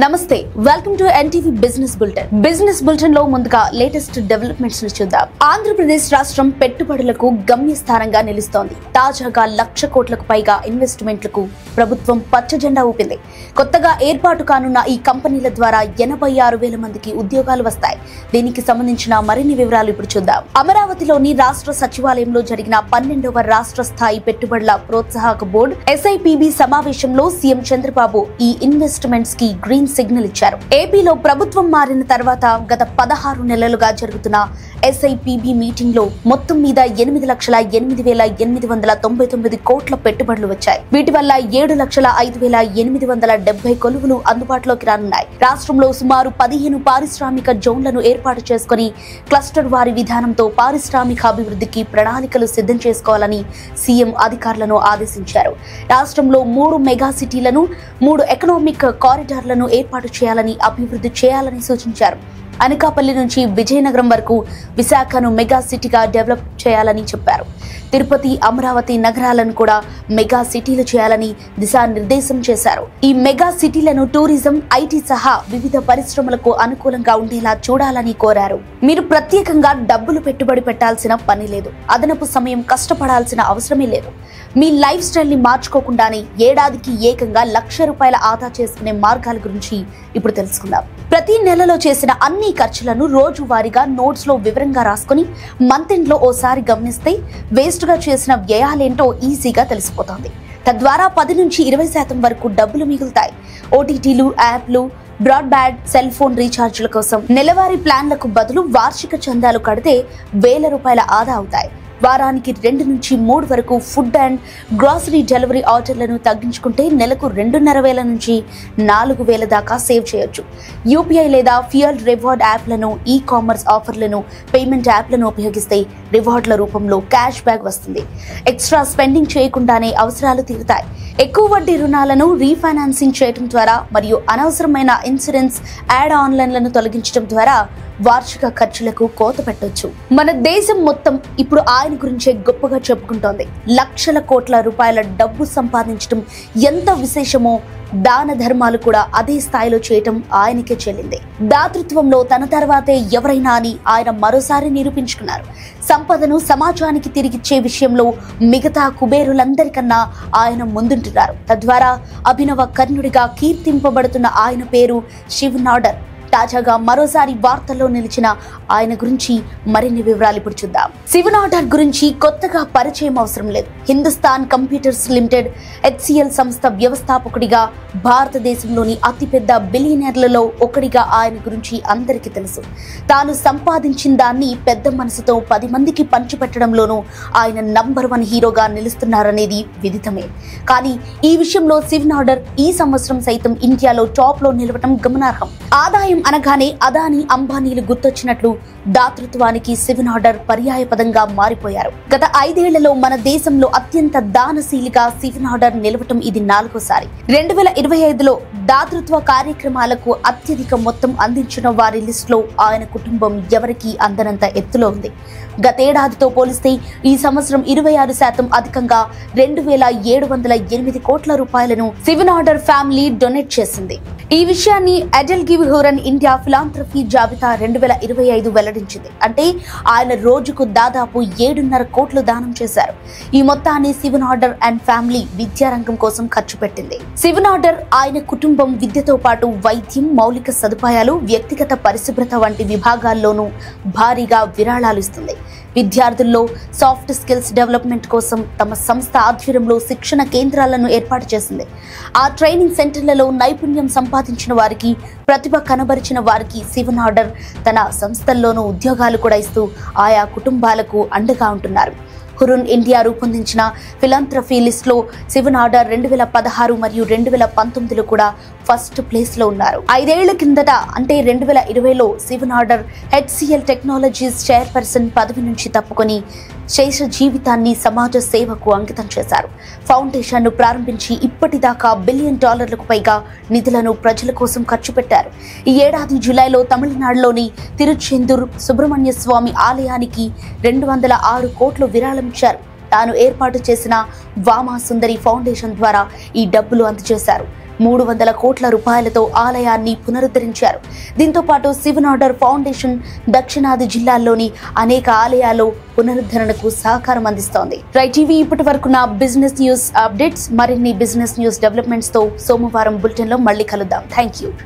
నమస్తే welcome to NTV business bulletin లో ముందుగా లేటెస్ట్ డెవలప్మెంట్స్ ని చూద్దాం. ఆంధ్రప్రదేశ్ రాష్ట్రం పెట్టుబడులకు గమ్యస్థానంగా నిలుస్తోంది. తాజాగా 1,00,000 కోట్లకు పైగా ఇన్వెస్ట్మెంట్లకు ప్రభుత్వం పచ్చ జెండా ఊపింది. కొత్తగా ఏర్పాటు కానున్న ఈ కంపెనీల ద్వారా 86,000 మందికి ఉద్యోగాలు వస్తాయి. దీనికి సంబంధించిన మరిన్ని వివరాలు ఇప్పుడు చూద్దాం. అమరావతిలోని రాష్ట్ర సచివాలయంలో జరిగిన 12వ రాష్ట్ర స్థాయి పెట్టుబడుల ప్రోత్సాహక బోర్డు SIPB సమావేశంలో సీఎం చంద్రబాబు ఈ ఇన్వెస్ట్మెంట్స్ కి గ్రీన్ సిగ్నల్ ఇచ్చారు. ఏపీలో ప్రభుత్వం మారిన తర్వాత గత 16 నెలలుగా జరుగుతున్న SIPB మీటింగ్ లో మొత్తం మీద 8,08,899 కోట్ల పెట్టుబడులు వచ్చాయి. వీటి వల్ల 7,05,870 కొలువులు అందుబాటులోకి రానున్నాయి. రాష్ట్రంలో సుమారు 15 పారిశ్రామిక జోన్లను ఏర్పాటు చేసుకుని క్లస్టర్ వారి విధానంతో పారిశ్రామిక అభివృద్ధికి ప్రణాళికలు సిద్ధం చేసుకోవాలని సీఎం అధికారులను ఆదేశించారు. రాష్ట్రంలో 3 మెగా సిటీలను 3 ఎకనామిక్ కారిడార్లను ఏర్పాటు చేయాలని అభివృద్ధి చేయాలని సూచించారు. అనకాపల్లి నుంచి విజయనగరం వరకు విశాఖను మెగా సిటీగా డెవలప్ చేయాలని చెప్పారు. తిరుపతి, అమరావతి నగరాలను కూడా మెగా సిటీలు చేయాలని దిశానిర్దేశం చేశారు. ఈ మెగా సిటీలను టూరిజం, IT సహా వివిధ పరిశ్రమలకు అనుకూలంగా ఉండేలా చూడాలని కోరారు. మీరు ప్రత్యేకంగా డబ్బులు పెట్టుబడి పెట్టాల్సిన పని లేదు. అదనపు సమయం కష్టపడాల్సిన అవసరమే లేదు. మీ లైఫ్ స్టైల్ ని మార్చుకోకుండానే ఏడాదికి ఏకంగా ₹1,00,000 ఆదా చేసుకునే మార్గాల గురించి ఇప్పుడు తెలుసుకుందాం. ప్రతి నెలలో చేసిన అన్ని ఖర్చులను రోజువారీగా నోట్స్ లో వివరంగా రాసుకుని మంత్ ఎండ్ లో ఓసారి గమనిస్తే వేస్ట్ గా చేసిన వ్యయాలేంటో ఈజీగా తెలిసిపోతుంది. తద్వారా 10 నుంచి 20% వరకు డబ్బులు మిగులుతాయి. OTTలు, యాప్లు, బ్రాడ్బ్యాండ్, సెల్ ఫోన్ రీఛార్జీల కోసం నెలవారీ ప్లాన్లకు బదులు వార్షిక చందాలు కడితే ₹1,000 ఆదా అవుతాయి. వారానికి 2 నుంచి 3 వరకు ఫుడ్ అండ్ గ్రాసరీ డెలివరీ ఆర్డర్లను తగ్గించుకుంటే నెలకు 2,500 నుంచి 4,000 దాకా సేవ్ చేయొచ్చు. UPI లేదా ఫ్యూయల్ రివార్డ్ యాప్లను, కామర్స్ ఆఫర్లను, పేమెంట్ యాప్లను ఉపయోగిస్తే రివార్డుల రూపంలో క్యాష్ బ్యాక్ వస్తుంది. ఎక్స్ట్రా స్పెండింగ్ చేయకుండానే అవసరాలు తీరుతాయి. ఎక్కువ వడ్డీ రుణాలను రీఫైనాన్సింగ్ చేయడం ద్వారా మరియు అనవసరమైన ఇన్సూరెన్స్ యాడ్ ఆన్లైన్లను తొలగించడం ద్వారా వార్షిక ఖర్చులకు కోత పెట్టొచ్చు. మన దేశం మొత్తం ఇప్పుడు ఆయన గురించే గొప్పగా చెప్పుకుంటోంది. లక్షల కోట్ల రూపాయల డబ్బు సంపాదించడం ఎంత విశేషమో దాన ధర్మాలు కూడా అదే స్థాయిలో చేయటం ఆయనకే చెల్లింది. దాతృత్వంలో తన తర్వాతే ఎవరైనా అని ఆయన మరోసారి నిరూపించుకున్నారు. సంపదను సమాజానికి తిరిగిచ్చే విషయంలో మిగతా కుబేరులందరికన్నా ఆయన ముందుంటున్నారు. తద్వారా అభినవ కర్ణుడిగా కీర్తింపబడుతున్న ఆయన పేరు శివ్ నాడర్. తాజాగా మరోసారి వార్తల్లో నిలిచిన ఆయన గురించి మరిన్ని వివరాలు ఇప్పుడు చూద్దాం. శివ్ నాడర్ గురించి కొత్తగా పరిచయం అవసరం లేదు. హిందుస్థాన్ కంప్యూటర్స్ లిమిటెడ్ HCL సంస్థ వ్యవస్థాపకుడిగా, భారతదేశంలోని అతిపెద్ద బిలియనర్లలో ఒకడిగా ఆయన గురించి అందరికీ తెలుసు. తాను సంపాదించిన దాన్ని పెద్ద మనసుతో 10 మందికి పంచిపెట్టడంలోనూ ఆయన నంబర్ 1 హీరోగా నిలుస్తున్నారనేది విదితమే. కానీ ఈ విషయంలో శివ్ నాడర్ ఈ సంవత్సరం సైతం ఇండియాలో టాప్ లో నిలవటం గమనార్హం. ఆదాయం అనగానే అదానీ, అంబానీలు గుర్తొచ్చినట్లు దాతృత్వానికి శివ్ నాడర్ పర్యాయ పదంగా మారిపోయారు. గత 5 ఏళ్లలో మన దేశంలో అత్యంత దానశీలిగా శివ్ నాడర్ నిలవటం ఇది 4వసారి. 2025లో దాతృత్వ కార్యక్రమాలకు అత్యధిక మొత్తం అందించిన వారి లిస్టులో ఆయన కుటుంబం ఎవరికీ అందనంత ఎత్తులో ఉంది. గతేడాదితో పోలిస్తే ఈ సంవత్సరం 26% అధికంగా 2,708 కోట్ల రూపాయలను శివ్ నాడర్ ఫ్యామిలీ డొనేట్ చేసింది. ఈ విషయాన్ని అడెల్ గివ్ హోరన్ ఇండియా ఫిలాంథ్రఫీ జాబితా 2025 వెల్లడించింది. అంటే ఆయన రోజుకు దాదాపు 7.5 కోట్లు దానం చేశారు. ఈ మొత్తాన్ని శివ్ నాడర్ అండ్ ఫ్యామిలీ విద్యారంగం కోసం ఖర్చు పెట్టింది. శివ్ నాడర్, ఆయన కుటుంబం విద్యతో పాటు వైద్యం, మౌలిక సదుపాయాలు, వ్యక్తిగత పరిశుభ్రత వంటి విభాగాల్లోనూ భారీగా విరాళాలు ఇస్తుంది. విద్యార్థుల్లో సాఫ్ట్ స్కిల్స్ డెవలప్మెంట్ కోసం తమ సంస్థ ఆధ్వర్యంలో శిక్షణ కేంద్రాలను ఏర్పాటు చేసింది. ఆ ట్రైనింగ్ సెంటర్లలో నైపుణ్యం సంపాదించిన వారికి, ప్రతిభ కనబరిచిన వారికి శివ్ నాడర్ తన సంస్థల్లోనూ ఉద్యోగాలు కూడా ఇస్తూ ఆయా కుటుంబాలకు అండగా ఉంటున్నారు. హురున్ ఇండియా రూపొందించిన ఫిలాంథ్రఫీ లిస్ట్ లో శివ్ నాడర్ 2016 మరియు 2019లో కూడా ఫస్ట్ ప్లేస్ లో ఉన్నారు. 5 ఏళ్ల కిందట అంటే 2020లో Shiv Nadar HCL technologies chairperson పదవి నుంచి తప్పుకొని శేష జీవితాన్ని సమాజ సేవకు అంకితం చేశారు. ఫౌండేషన్ ను ప్రారంభించి ఇప్పటిదాకా $1 బిలియన్ పైగా నిధులను ప్రజల కోసం ఖర్చు పెట్టారు. ఈ ఏడాది జూలైలో తమిళనాడులోని తిరుచెందూర్ సుబ్రహ్మణ్య స్వామి ఆలయానికి 206 కోట్లు విరాళమిచ్చారు. తాను ఏర్పాటు చేసిన వామా సుందరి ఫౌండేషన్ ద్వారా ఈ డబ్బులు అందజేశారు. 300 కోట్ల రూపాయలతో ఆలయాన్ని పునరుద్ధరించారు. దీంతో పాటు శివనాడర్ ఫౌండేషన్ దక్షిణాది జిల్లాల్లోని అనేక ఆలయాల్లో పునరుద్ధరణకు సహకారం అందిస్తోంది. రైట్ టీవీ ఇప్పటి వరకు నా బిజినెస్ న్యూస్ అప్డేట్స్. మరిన్ని బిజినెస్ న్యూస్ డెవలప్మెంట్స్ తో సోమవారం బులెటిన్ లో మళ్ళీ కలుద్దాం. Thank you.